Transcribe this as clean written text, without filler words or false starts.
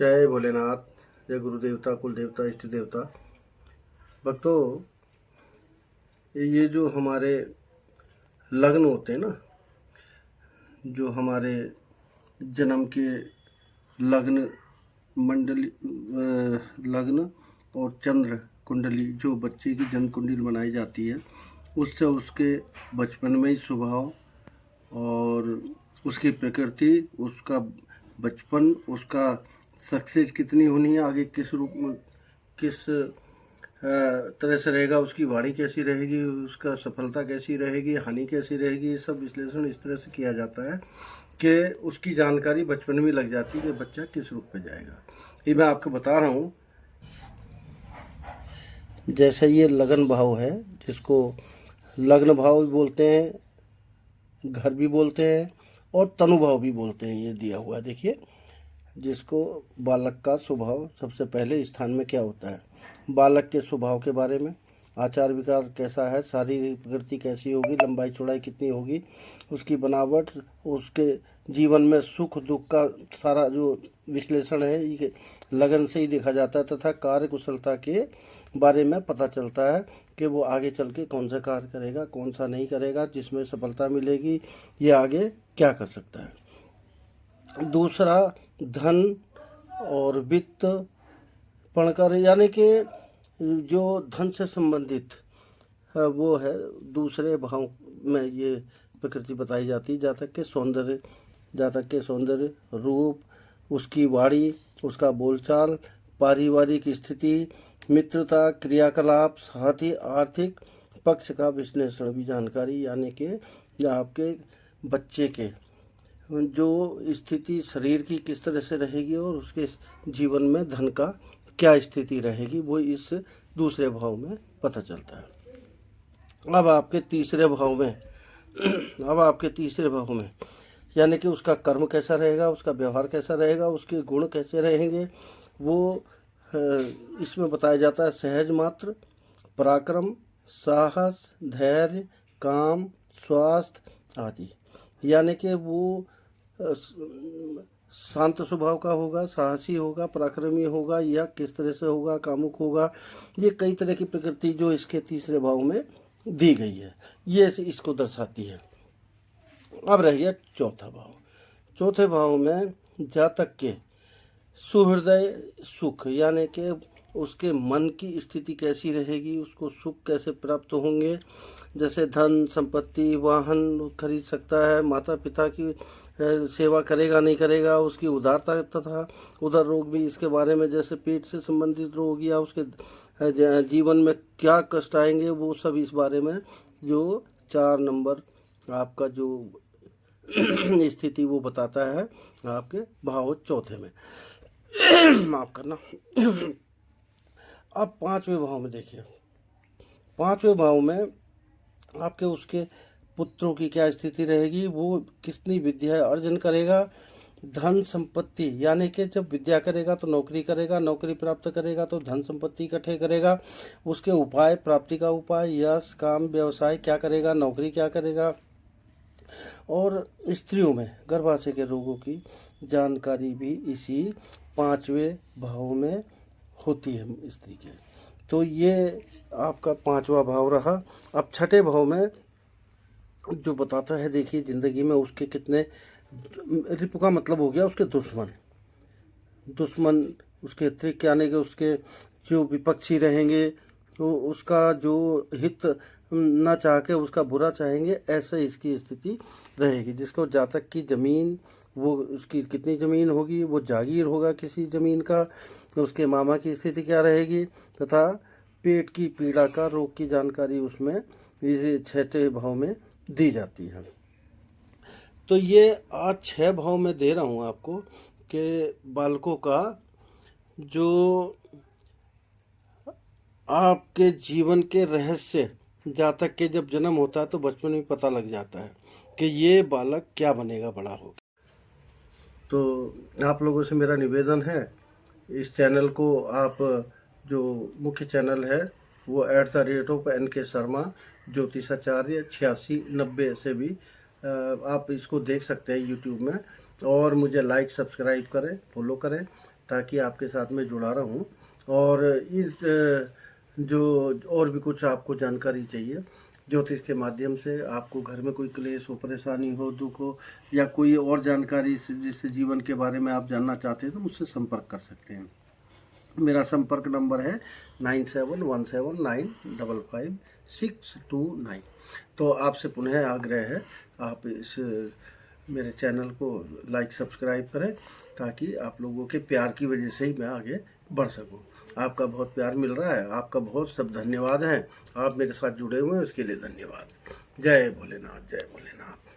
जय भोलेनाथ, जय गुरु देवता, कुल देवता, इष्ट देवता। भक्तों, ये जो हमारे लग्न होते हैं ना, जो हमारे जन्म के लग्न मंडली लग्न और चंद्र कुंडली, जो बच्चे की जन्म कुंडली बनाई जाती है, उससे उसके बचपन में ही स्वभाव और उसकी प्रकृति, उसका बचपन, उसका सक्सेस कितनी होनी है, आगे किस रूप में, किस तरह से रहेगा, उसकी वाणी कैसी रहेगी, उसका सफलता कैसी रहेगी, हानि कैसी रहेगी, ये सब विश्लेषण इस तरह से किया जाता है कि उसकी जानकारी बचपन में लग जाती है कि बच्चा किस रूप में जाएगा। ये मैं आपको बता रहा हूँ। जैसे ये लगन भाव है, जिसको लग्न भाव भी बोलते हैं, घर भी बोलते हैं और तनुभाव भी बोलते हैं। ये दिया हुआ है, देखिए, जिसको बालक का स्वभाव सबसे पहले स्थान में क्या होता है, बालक के स्वभाव के बारे में, आचार विकार कैसा है, शारीरिक प्रकृति कैसी होगी, लंबाई चौड़ाई कितनी होगी, उसकी बनावट, उसके जीवन में सुख दुख का सारा जो विश्लेषण है ये लगन से ही देखा जाता है, तथा कार्य कुशलता के बारे में पता चलता है कि वो आगे चल के कौन सा कार्य करेगा, कौन सा नहीं करेगा, जिसमें सफलता मिलेगी, ये आगे क्या कर सकता है। दूसरा, धन और वित्त पणकर, यानी कि जो धन से संबंधित वो है, दूसरे भाव में ये प्रकृति बताई जाती है। जातक के सौंदर्य, रूप, उसकी वाणी, उसका बोलचाल, पारिवारिक स्थिति, मित्रता, क्रियाकलाप, साथ ही आर्थिक पक्ष का विश्लेषण भी जानकारी, यानी कि आपके बच्चे के जो स्थिति शरीर की किस तरह से रहेगी और उसके जीवन में धन का क्या स्थिति रहेगी, वो इस दूसरे भाव में पता चलता है। अब आपके तीसरे भाव में यानी कि उसका कर्म कैसा रहेगा, उसका व्यवहार कैसा रहेगा, उसके गुण कैसे रहेंगे, वो इसमें बताया जाता है। सहज मात्र, पराक्रम, साहस, धैर्य, काम, स्वास्थ्य आदि, यानी कि वो शांत स्वभाव का होगा, साहसी होगा, पराक्रमी होगा, या किस तरह से होगा, कामुक होगा। ये कई तरह की प्रकृति जो इसके तीसरे भाव में दी गई है, ये इसको दर्शाती है। अब रह गया चौथा भाव। चौथे भाव में जातक के सुहृदय सुख, यानी कि उसके मन की स्थिति कैसी रहेगी, उसको सुख कैसे प्राप्त होंगे, जैसे धन संपत्ति, वाहन खरीद सकता है, माता पिता की सेवा करेगा नहीं करेगा, उसकी उदारता तथा उधर रोग भी इसके बारे में, जैसे पेट से संबंधित रोग या उसके जीवन में क्या कष्ट आएंगे, वो सब इस बारे में जो 4 नंबर आपका जो स्थिति वो बताता है आपके भाव चौथे में। माफ करना। अब पांचवें भाव में देखिए, पांचवें भाव में आपके उसके पुत्रों की क्या स्थिति रहेगी, वो कितनी विद्या अर्जन करेगा, धन संपत्ति, यानी कि जब विद्या करेगा तो नौकरी करेगा, नौकरी प्राप्त करेगा तो धन संपत्ति इकट्ठे करेगा, उसके उपाय, प्राप्ति का उपाय, यश, काम, व्यवसाय क्या करेगा, नौकरी क्या करेगा, और स्त्रियों में गर्भाशय के रोगों की जानकारी भी इसी पांचवें भाव में होती है स्त्री के। तो ये आपका पांचवा भाव रहा। अब छठे भाव में जो बताता है, देखिए, जिंदगी में उसके कितने रिपु का मतलब हो गया उसके दुश्मन उसके अतिरिक्त, यानी कि उसके जो विपक्षी रहेंगे, तो उसका जो हित न चाह के उसका बुरा चाहेंगे, ऐसे इसकी स्थिति रहेगी। जिसको जातक की ज़मीन, वो उसकी कितनी ज़मीन होगी, वो जागीर होगा किसी ज़मीन का, तो उसके मामा की स्थिति क्या रहेगी, तथा पेट की पीड़ा का रोग की जानकारी उसमें इस छठे भाव में दी जाती है। तो ये आज 6 भाव में दे रहा हूँ आपको कि बालकों का जो आपके जीवन के रहस्य, जातक के जब जन्म होता है तो बचपन में पता लग जाता है कि ये बालक क्या बनेगा बड़ा होकर। तो आप लोगों से मेरा निवेदन है, इस चैनल को आप, जो मुख्य चैनल है वो @NK शर्मा ज्योतिषाचार्य 8690 से भी आप इसको देख सकते हैं यूट्यूब में, और मुझे लाइक सब्सक्राइब करें, फॉलो करें, ताकि आपके साथ में जुड़ा रहूं। और इस जो और भी कुछ आपको जानकारी चाहिए ज्योतिष के माध्यम से, आपको घर में कोई क्लेश हो, परेशानी हो, दुख हो, या कोई और जानकारी जिससे जीवन के बारे में आप जानना चाहते हैं तो मुझसे संपर्क कर सकते हैं। मेरा संपर्क नंबर है 9717955629। तो आपसे पुनः आग्रह है, आप इस मेरे चैनल को लाइक सब्सक्राइब करें, ताकि आप लोगों के प्यार की वजह से ही मैं आगे बढ़ सकूं। आपका बहुत प्यार मिल रहा है, आपका बहुत सब धन्यवाद है। आप मेरे साथ जुड़े हुए हैं, उसके लिए धन्यवाद। जय भोलेनाथ, जय भोलेनाथ।